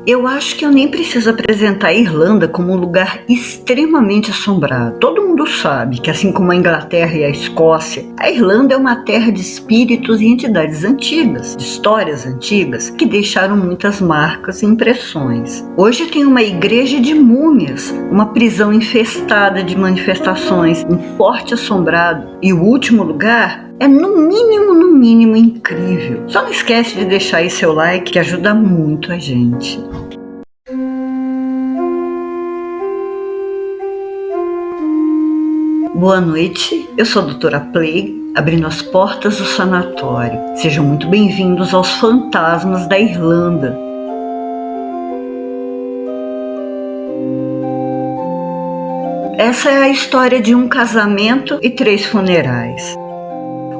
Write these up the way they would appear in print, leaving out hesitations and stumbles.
Eu acho que eu nem preciso apresentar a Irlanda como um lugar extremamente assombrado. Todo mundo sabe que, assim como a Inglaterra e a Escócia, a Irlanda é uma terra de espíritos e entidades antigas, de histórias antigas, que deixaram muitas marcas e impressões. Hoje tem uma igreja de múmias, uma prisão infestada de manifestações, um forte assombrado e o último lugar é no mínimo incrível. Só não esquece de deixar aí seu like que ajuda muito a gente. Boa noite, eu sou a Doutora Plague, abrindo as portas do sanatório. Sejam muito bem-vindos aos fantasmas da Irlanda. Essa é a história de um casamento e 3 funerais.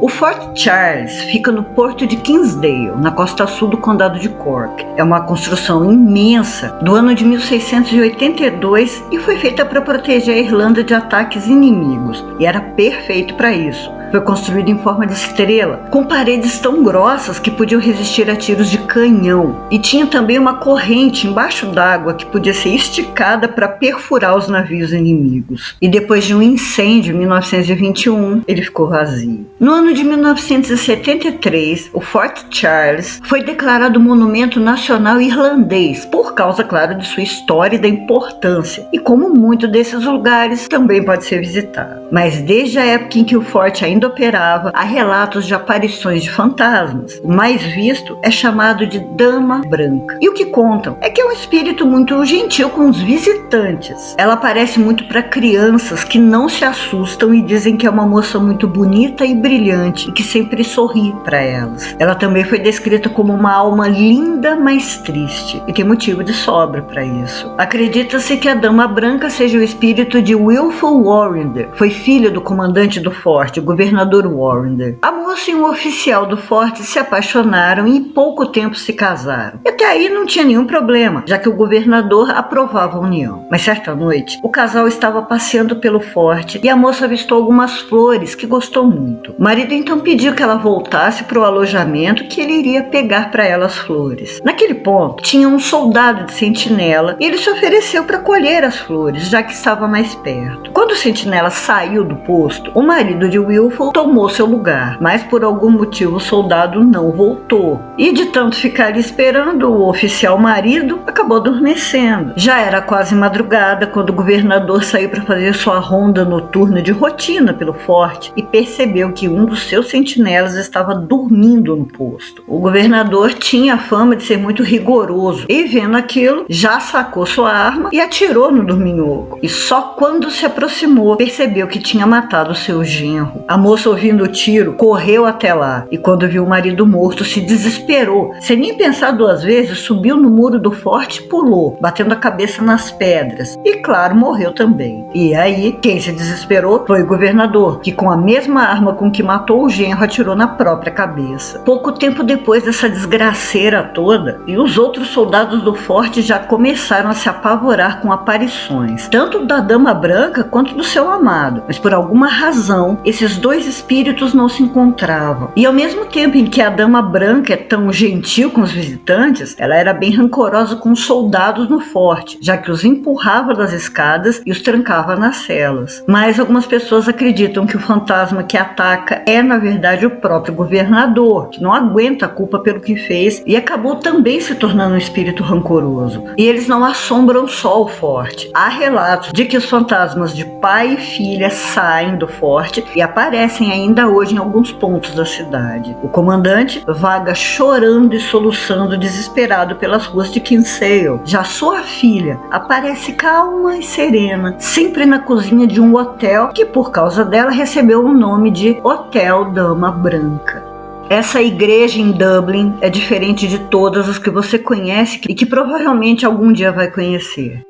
O Fort Charles fica no porto de Kingsdale, na costa sul do condado de Cork. É uma construção imensa do ano de 1682 e foi feita para proteger a Irlanda de ataques inimigos, e era perfeito para isso. Foi construído em forma de estrela, com paredes tão grossas que podiam resistir a tiros de canhão. E tinha também uma corrente embaixo d'água que podia ser esticada para perfurar os navios inimigos. E depois de um incêndio em 1921, ele ficou vazio. No ano de 1973, o Fort Charles foi declarado Monumento Nacional Irlandês, por causa, claro, de sua história e da importância. E como muitos desses lugares, também pode ser visitado. Mas desde a época em que o forte ainda operava, há relatos de aparições de fantasmas. O mais visto é chamado de Dama Branca. E o que contam é que é um espírito muito gentil com os visitantes. Ela aparece muito para crianças que não se assustam e dizem que é uma moça muito bonita e brilhante e que sempre sorri para elas. Ela também foi descrita como uma alma linda, mas triste, e tem motivo de sobra para isso. Acredita-se que a Dama Branca seja o espírito de Wilful Warrender. Foi filha do comandante do forte, o governador Warrender. A moça e um oficial do forte se apaixonaram e em pouco tempo se casaram. E até aí não tinha nenhum problema, já que o governador aprovava a união. Mas certa noite, o casal estava passeando pelo forte e a moça avistou algumas flores que gostou muito. O marido então pediu que ela voltasse para o alojamento, que ele iria pegar para ela as flores. Naquele ponto, tinha um soldado de sentinela e ele se ofereceu para colher as flores, já que estava mais perto. Quando o sentinela saiu do posto, o marido de Wilful tomou seu lugar, mas por algum motivo o soldado não voltou. E de tanto ficar ali esperando, o oficial marido acabou adormecendo. Já era quase madrugada quando o governador saiu para fazer sua ronda noturna de rotina pelo forte e percebeu que um dos seus sentinelas estava dormindo no posto. O governador tinha a fama de ser muito rigoroso e, vendo aquilo, já sacou sua arma e atirou no dorminhoco. E só quando se aproximou, percebeu que tinha matado seu genro. A moça, ouvindo o tiro, correu até lá e, quando viu o marido morto, se desesperou. Sem nem pensar 2 vezes, subiu no muro do forte e pulou, batendo a cabeça nas pedras. E, claro, morreu também. E aí, quem se desesperou foi o governador, que com a mesma arma com que matou o genro, atirou na própria cabeça. Pouco tempo depois dessa desgraceira toda, e os outros soldados do forte já começaram a se apavorar com aparições, tanto da Dama Branca quanto do seu amado. Mas por alguma razão, esses 2 espíritos não se encontravam. E ao mesmo tempo em que a Dama Branca é tão gentil com os visitantes, ela era bem rancorosa com os soldados no forte, já que os empurrava das escadas e os trancava nas celas. Mas algumas pessoas acreditam que o fantasma que ataca é, na verdade, o próprio governador, que não aguenta a culpa pelo que fez e acabou também se tornando um espírito rancoroso. E eles não assombram só o forte. Há relatos de que os fantasmas de pai e filha saem do forte e aparecem ainda hoje em alguns pontos da cidade. O comandante vaga chorando e soluçando desesperado pelas ruas de Kinsale. Já sua filha aparece calma e serena, sempre na cozinha de um hotel que, por causa dela, recebeu o nome de Hotel Dama Branca. Essa igreja em Dublin é diferente de todas as que você conhece e que provavelmente algum dia vai conhecer.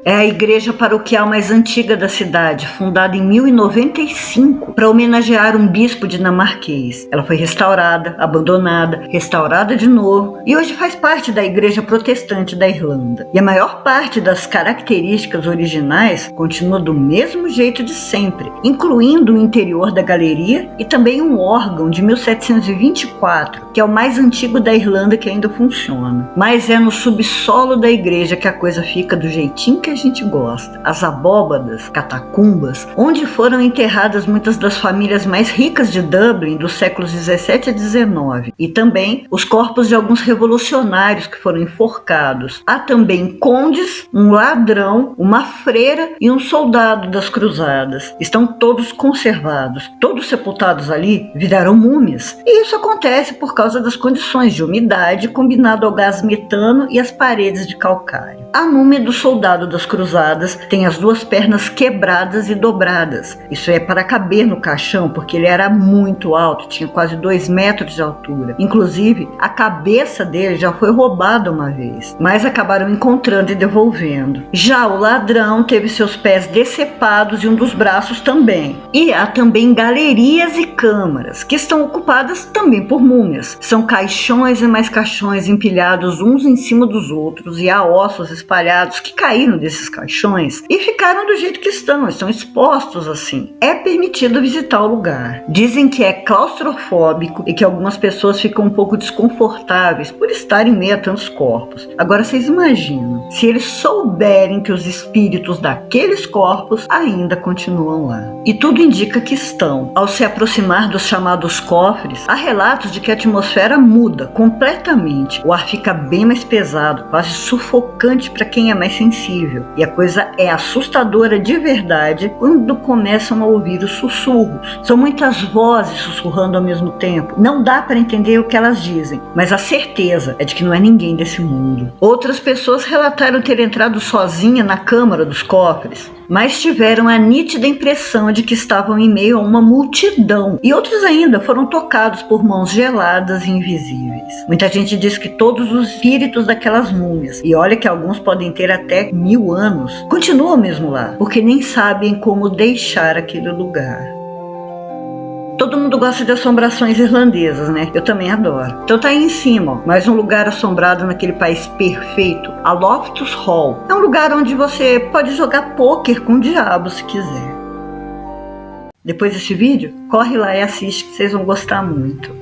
É a igreja paroquial mais antiga da cidade, fundada em 1095 para homenagear um bispo dinamarquês. Ela foi restaurada, abandonada, restaurada de novo e hoje faz parte da igreja protestante da Irlanda. E a maior parte das características originais continua do mesmo jeito de sempre, incluindo o interior da galeria e também um órgão de 1724, que é o mais antigo da Irlanda que ainda funciona. Mas é no subsolo da igreja que a coisa fica do jeitinho que a gente gosta. As abóbadas, catacumbas, onde foram enterradas muitas das famílias mais ricas de Dublin dos séculos 17 a 19, e também os corpos de alguns revolucionários que foram enforcados. Há também condes, um ladrão, uma freira e um soldado das cruzadas. Estão todos conservados. Todos sepultados ali viraram múmias. E isso acontece por causa das condições de umidade combinado ao gás metano e as paredes de calcário. A múmia do soldado das cruzadas tem as duas pernas quebradas e dobradas. Isso é para caber no caixão, porque ele era muito alto, tinha quase 2 metros de altura. Inclusive, a cabeça dele já foi roubada uma vez, mas acabaram encontrando e devolvendo. Já o ladrão teve seus pés decepados e um dos braços também. E há também galerias e câmaras, que estão ocupadas também por múmias. São caixões e mais caixões empilhados uns em cima dos outros, e há ossos espalhados que caíram desses caixões e ficaram do jeito que estão expostos assim. É permitido visitar o lugar. Dizem que é claustrofóbico e que algumas pessoas ficam um pouco desconfortáveis por estarem meio a tantos corpos. Agora vocês imaginam, se eles souberem que os espíritos daqueles corpos ainda continuam lá. E tudo indica que estão. Ao se aproximar dos chamados cofres, há relatos de que a atmosfera muda completamente. O ar fica bem mais pesado, quase sufocante para quem é mais sensível. E a coisa é assustadora de verdade quando começam a ouvir os sussurros. São muitas vozes sussurrando ao mesmo tempo. Não dá para entender o que elas dizem, mas a certeza é de que não é ninguém desse mundo. Outras pessoas relataram ter entrado sozinha na câmara dos cofres, mas tiveram a nítida impressão de que estavam em meio a uma multidão. E outros ainda foram tocados por mãos geladas e invisíveis. Muita gente diz que todos os espíritos daquelas múmias, e olha que alguns podem ter até 1000 anos, continuam mesmo lá, porque nem sabem como deixar aquele lugar. Todo mundo gosta de assombrações irlandesas, né? Eu também adoro. Então tá aí em cima, ó, mais um lugar assombrado naquele país perfeito, a Loftus Hall. É um lugar onde você pode jogar pôquer com o diabo se quiser. Depois desse vídeo, corre lá e assiste que vocês vão gostar muito.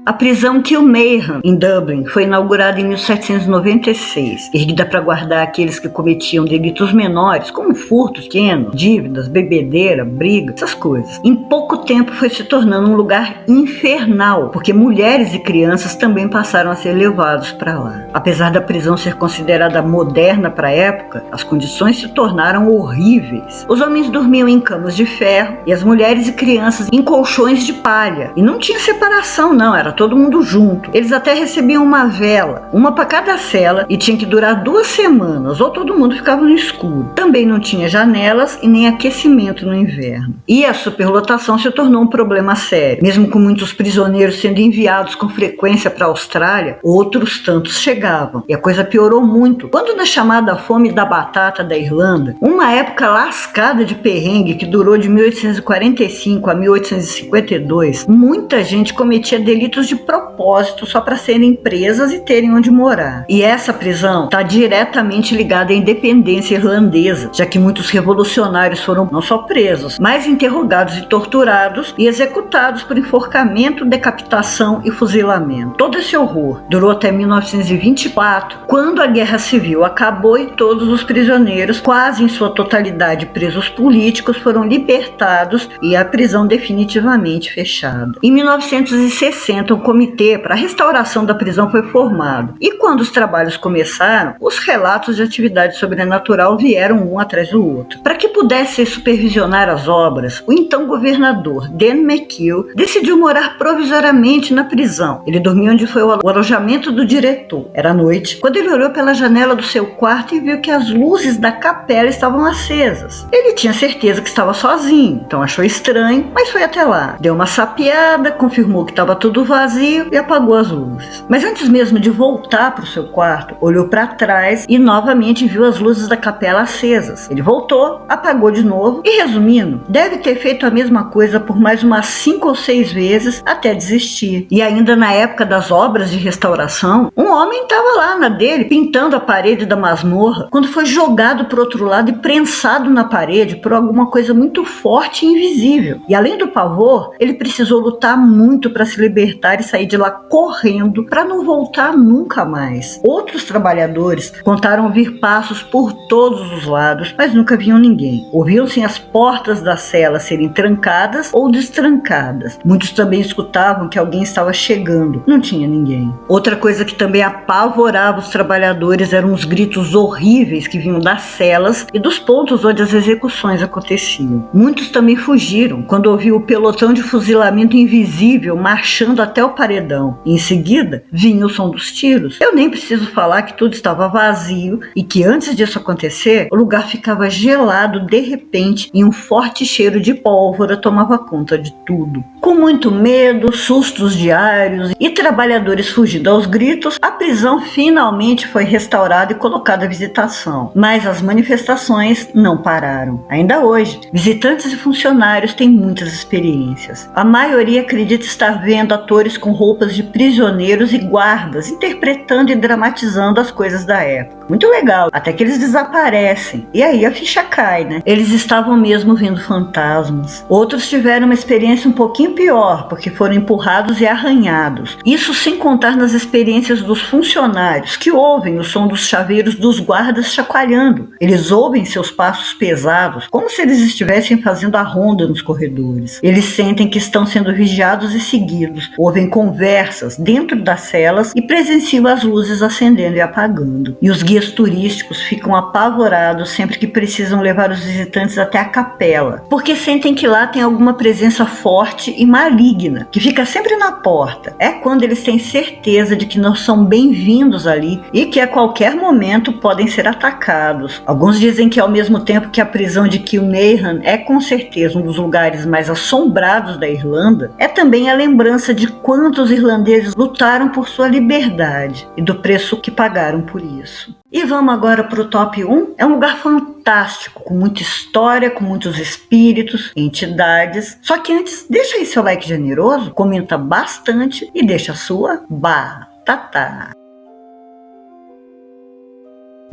A prisão Kilmainham, em Dublin, foi inaugurada em 1796, erguida para guardar aqueles que cometiam delitos menores, como furtos pequenos, dívidas, bebedeira, briga, essas coisas. Em pouco tempo foi se tornando um lugar infernal, porque mulheres e crianças também passaram a ser levados para lá. Apesar da prisão ser considerada moderna para a época, as condições se tornaram horríveis. Os homens dormiam em camas de ferro e as mulheres e crianças em colchões de palha. E não tinha separação não, era todo mundo junto. Eles até recebiam uma vela, uma para cada cela, e tinha que durar 2 semanas, ou todo mundo ficava no escuro. Também não tinha janelas e nem aquecimento no inverno. E a superlotação se tornou um problema sério. Mesmo com muitos prisioneiros sendo enviados com frequência para a Austrália, outros tantos chegavam. E a coisa piorou muito. Quando na chamada fome da batata da Irlanda, uma época lascada de perrengue que durou de 1845 a 1852, muita gente cometia delitos de propósito só para serem presas e terem onde morar. E essa prisão está diretamente ligada à independência irlandesa, já que muitos revolucionários foram não só presos, mas interrogados e torturados e executados por enforcamento, decapitação e fuzilamento. Todo esse horror durou até 1924, quando a Guerra Civil acabou e todos os prisioneiros, quase em sua totalidade presos políticos, foram libertados e a prisão definitivamente fechada. Em 1960, um comitê para a restauração da prisão foi formado. E quando os trabalhos começaram, os relatos de atividade sobrenatural vieram um atrás do outro. Para que pudesse supervisionar as obras, o então governador Dan McKeown decidiu morar provisoriamente na prisão. Ele dormia onde foi o alojamento do diretor. Era noite, quando ele olhou pela janela do seu quarto e viu que as luzes da capela estavam acesas. Ele tinha certeza que estava sozinho, então achou estranho, mas foi até lá. Deu uma sapeada, confirmou que estava tudo vazio vazio e apagou as luzes. Mas antes mesmo de voltar para o seu quarto, olhou para trás e novamente viu as luzes da capela acesas. Ele voltou, apagou de novo e, resumindo, deve ter feito a mesma coisa por mais umas 5 ou 6 vezes até desistir. E ainda na época das obras de restauração, um homem estava lá na dele, pintando a parede da masmorra, quando foi jogado para o outro lado e prensado na parede por alguma coisa muito forte e invisível. E além do pavor, ele precisou lutar muito para se libertar e sair de lá correndo para não voltar nunca mais. Outros trabalhadores contaram ouvir passos por todos os lados, mas nunca viam ninguém. Ouviam-se as portas da cela serem trancadas ou destrancadas. Muitos também escutavam que alguém estava chegando. Não tinha ninguém. Outra coisa que também apavorava os trabalhadores eram os gritos horríveis que vinham das celas e dos pontos onde as execuções aconteciam. Muitos também fugiram quando ouviam o pelotão de fuzilamento invisível marchando até o paredão. E em seguida, vinha o som dos tiros. Eu nem preciso falar que tudo estava vazio e que antes disso acontecer, o lugar ficava gelado de repente e um forte cheiro de pólvora tomava conta de tudo. Com muito medo, sustos diários e trabalhadores fugindo aos gritos, a prisão finalmente foi restaurada e colocada à visitação. Mas as manifestações não pararam. Ainda hoje, visitantes e funcionários têm muitas experiências. A maioria acredita estar vendo atores com roupas de prisioneiros e guardas interpretando e dramatizando as coisas da época. Muito legal, até que eles desaparecem. E aí a ficha cai, né? Eles estavam mesmo vendo fantasmas. Outros tiveram uma experiência um pouquinho pior, porque foram empurrados e arranhados. Isso sem contar nas experiências dos funcionários, que ouvem o som dos chaveiros dos guardas chacoalhando. Eles ouvem seus passos pesados, como se eles estivessem fazendo a ronda nos corredores. Eles sentem que estão sendo vigiados e seguidos, ouvem conversas dentro das celas e presenciam as luzes acendendo e apagando. E os guias turísticos ficam apavorados sempre que precisam levar os visitantes até a capela, porque sentem que lá tem alguma presença forte e maligna, que fica sempre na porta. É quando eles têm certeza de que não são bem-vindos ali e que a qualquer momento podem ser atacados. Alguns dizem que ao mesmo tempo que a prisão de Kilmainham é com certeza um dos lugares mais assombrados da Irlanda, é também a lembrança de quantos irlandeses lutaram por sua liberdade e do preço que pagaram por isso. E vamos agora para o top 1. É um lugar fantástico, com muita história, com muitos espíritos, entidades. Só que antes, deixa aí seu like generoso, comenta bastante e deixa a sua batata.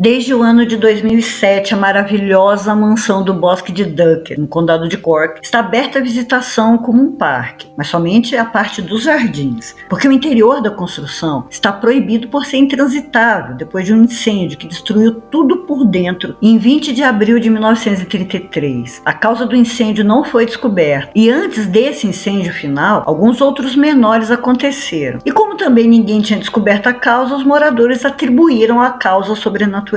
Desde o ano de 2007, a maravilhosa mansão do Bosque de Ducker, no condado de Cork, está aberta à visitação como um parque, mas somente a parte dos jardins, porque o interior da construção está proibido por ser intransitável depois de um incêndio que destruiu tudo por dentro em 20 de abril de 1933. A causa do incêndio não foi descoberta e antes desse incêndio final, alguns outros menores aconteceram. E como também ninguém tinha descoberto a causa, os moradores atribuíram a causa sobrenatural.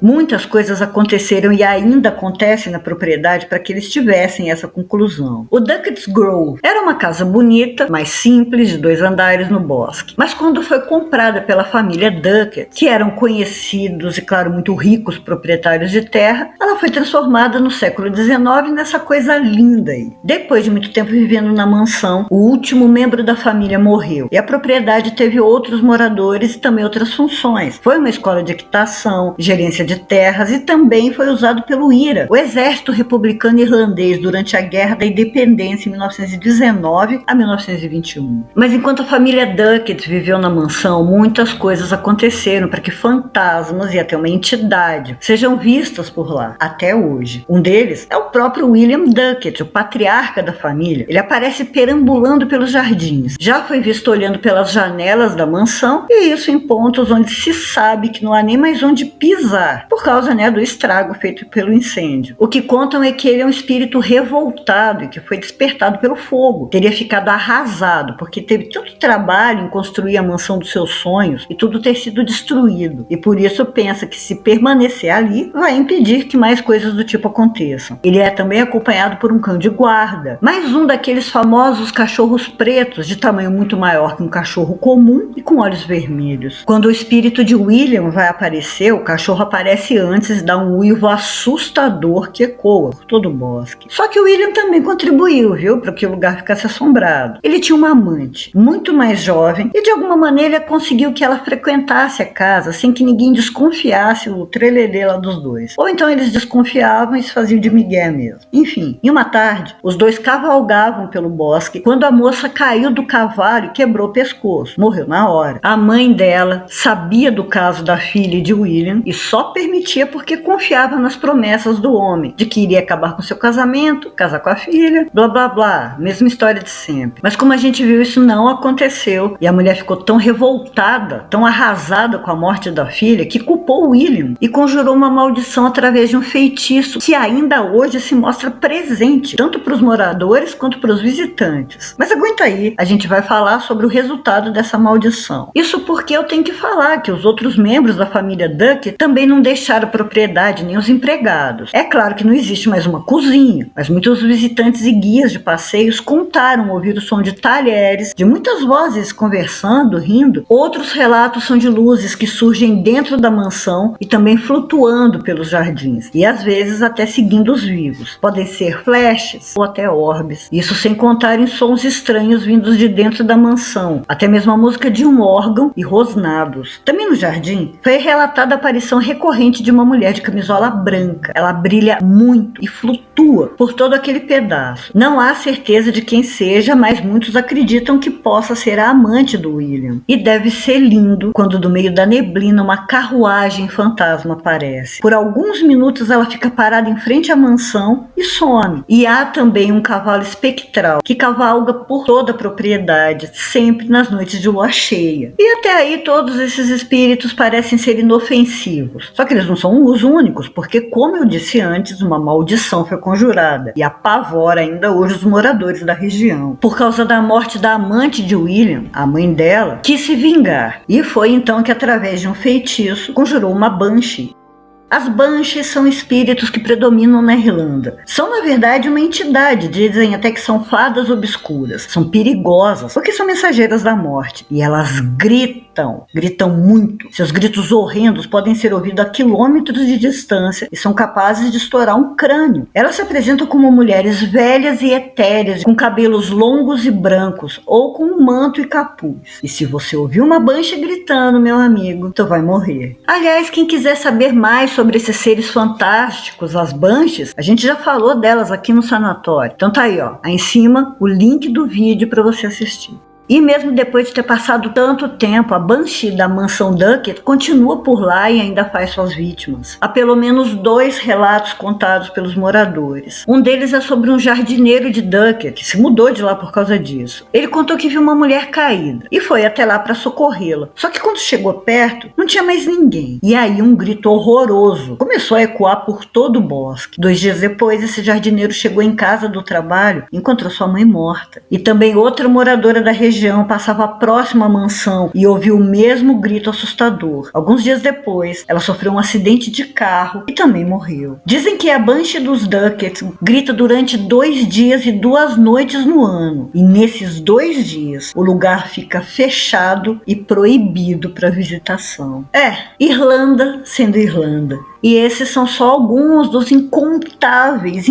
Muitas coisas aconteceram e ainda acontecem na propriedade para que eles tivessem essa conclusão. O Duckett's Grove era uma casa bonita, mais simples, de 2 andares no bosque. Mas quando foi comprada pela família Duckett, que eram conhecidos e, claro, muito ricos proprietários de terra, ela foi transformada no século XIX nessa coisa linda aí. Depois de muito tempo vivendo na mansão, o último membro da família morreu e a propriedade teve outros moradores e também outras funções. Foi uma escola de equitação, gerência de terras e também foi usado pelo IRA, o Exército Republicano Irlandês, durante a Guerra da Independência em 1919 a 1921. Mas enquanto a família Duckett viveu na mansão, muitas coisas aconteceram para que fantasmas e até uma entidade sejam vistas por lá, até hoje. Um deles é o próprio William Duckett, o patriarca da família. Ele aparece perambulando pelos jardins. Já foi visto olhando pelas janelas da mansão, e isso em pontos onde se sabe que não há nem mais onde pisar, por causa do estrago feito pelo incêndio. O que contam é que ele é um espírito revoltado e que foi despertado pelo fogo. Teria ficado arrasado, porque teve tanto trabalho em construir a mansão dos seus sonhos e tudo ter sido destruído. E por isso pensa que se permanecer ali, vai impedir que mais coisas do tipo aconteçam. Ele é também acompanhado por um cão de guarda, mais um daqueles famosos cachorros pretos, de tamanho muito maior que um cachorro comum e com olhos vermelhos. Quando o espírito de William vai aparecer, o cachorro aparece antes e dá um uivo assustador que ecoa por todo o bosque. Só que o William também contribuiu, viu, para que o lugar ficasse assombrado. Ele tinha uma amante, muito mais jovem, e de alguma maneira conseguiu que ela frequentasse a casa sem que ninguém desconfiasse o trelelê lá dos dois. Ou então eles desconfiavam e se faziam de migué mesmo. Enfim, em uma tarde, os dois cavalgavam pelo bosque quando a moça caiu do cavalo e quebrou o pescoço. Morreu na hora. A mãe dela sabia do caso da filha de William e só permitia porque confiava nas promessas do homem, de que iria acabar com seu casamento, casar com a filha, blá blá blá, mesma história de sempre. Mas como a gente viu, isso não aconteceu e a mulher ficou tão revoltada, tão arrasada com a morte da filha, que culpou William e conjurou uma maldição através de um feitiço que ainda hoje se mostra presente, tanto para os moradores quanto para os visitantes. Mas aguenta aí, a gente vai falar sobre o resultado dessa maldição. Isso porque eu tenho que falar que os outros membros da família Duck também não deixaram a propriedade nem os empregados. É claro que não existe mais uma cozinha, mas muitos visitantes e guias de passeios contaram ouvir o som de talheres, de muitas vozes conversando, rindo. Outros relatos são de luzes que surgem dentro da mansão e também flutuando pelos jardins, e às vezes até seguindo os vivos. Podem ser flashes ou até orbes. Isso sem contar em sons estranhos vindos de dentro da mansão, até mesmo a música de um órgão e rosnados. Também no jardim foi relatada a aparição recorrente de uma mulher de camisola branca. Ela brilha muito e flutua por todo aquele pedaço. Não há certeza de quem seja, mas muitos acreditam que possa ser a amante do William. E deve ser lindo quando do meio da neblina uma carruagem fantasma aparece. Por alguns minutos ela fica parada em frente à mansão e some. E há também um cavalo espectral que cavalga por toda a propriedade, sempre nas noites de lua cheia. E até aí todos esses espíritos parecem ser inofensivos. Só que eles não são os únicos, porque, como eu disse antes, uma maldição foi conjurada e apavora ainda hoje os moradores da região. Por causa da morte da amante de William, a mãe dela quis se vingar. E foi então que, através de um feitiço, conjurou uma Banshee. As Banshees são espíritos que predominam na Irlanda. São, na verdade, uma entidade, dizem até que são fadas obscuras. São perigosas, porque são mensageiras da morte. E elas gritam muito. Seus gritos horrendos podem ser ouvidos a quilômetros de distância e são capazes de estourar um crânio. Elas se apresentam como mulheres velhas e etéreas, com cabelos longos e brancos, ou com um manto e capuz. E se você ouvir uma Banshee gritando, meu amigo, tu vai morrer. Aliás, quem quiser saber mais sobre esses seres fantásticos, as Banshees, a gente já falou delas aqui no sanatório. Então tá aí, ó, aí em cima o link do vídeo para você assistir. E mesmo depois de ter passado tanto tempo, a Banshee da mansão Duckett continua por lá e ainda faz suas vítimas. Há pelo menos 2 relatos contados pelos moradores. Um deles é sobre um jardineiro de Duckett, que se mudou de lá por causa disso. Ele contou que viu uma mulher caída e foi até lá para socorrê-la. Só que quando chegou perto, não tinha mais ninguém. E aí um grito horroroso começou a ecoar por todo o bosque. 2 dias depois, esse jardineiro chegou em casa do trabalho e encontrou sua mãe morta. E também outra moradora da região passava próxima à mansão e ouviu o mesmo grito assustador. Alguns dias depois, ela sofreu um acidente de carro e também morreu. Dizem que a Banshee dos Duckett grita durante 2 dias e 2 noites no ano. E nesses 2 dias, o lugar fica fechado e proibido para visitação. Irlanda sendo Irlanda. E esses são só alguns dos incontáveis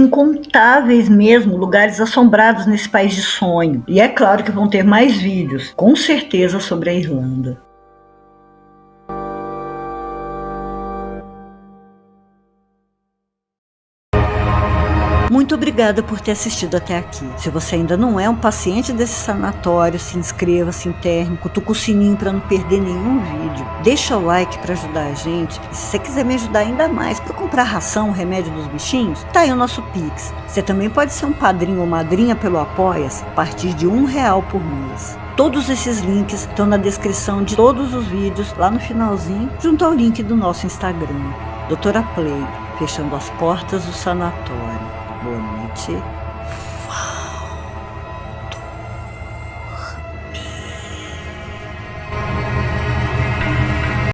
mesmo, lugares assombrados nesse país de sonho. E é claro que vão ter mais vídeos, com certeza, sobre a Irlanda. Muito obrigada por ter assistido até aqui. Se você ainda não é um paciente desse sanatório, se inscreva, se interne, cutuca o sininho para não perder nenhum vídeo. Deixa o like para ajudar a gente. E se você quiser me ajudar ainda mais para comprar ração, remédio dos bichinhos, tá aí o nosso Pix. Você também pode ser um padrinho ou madrinha pelo Apoia-se a partir de R$1 por mês. Todos esses links estão na descrição de todos os vídeos, lá no finalzinho, junto ao link do nosso Instagram. Doutora Play, fechando as portas do sanatório. Boa noite.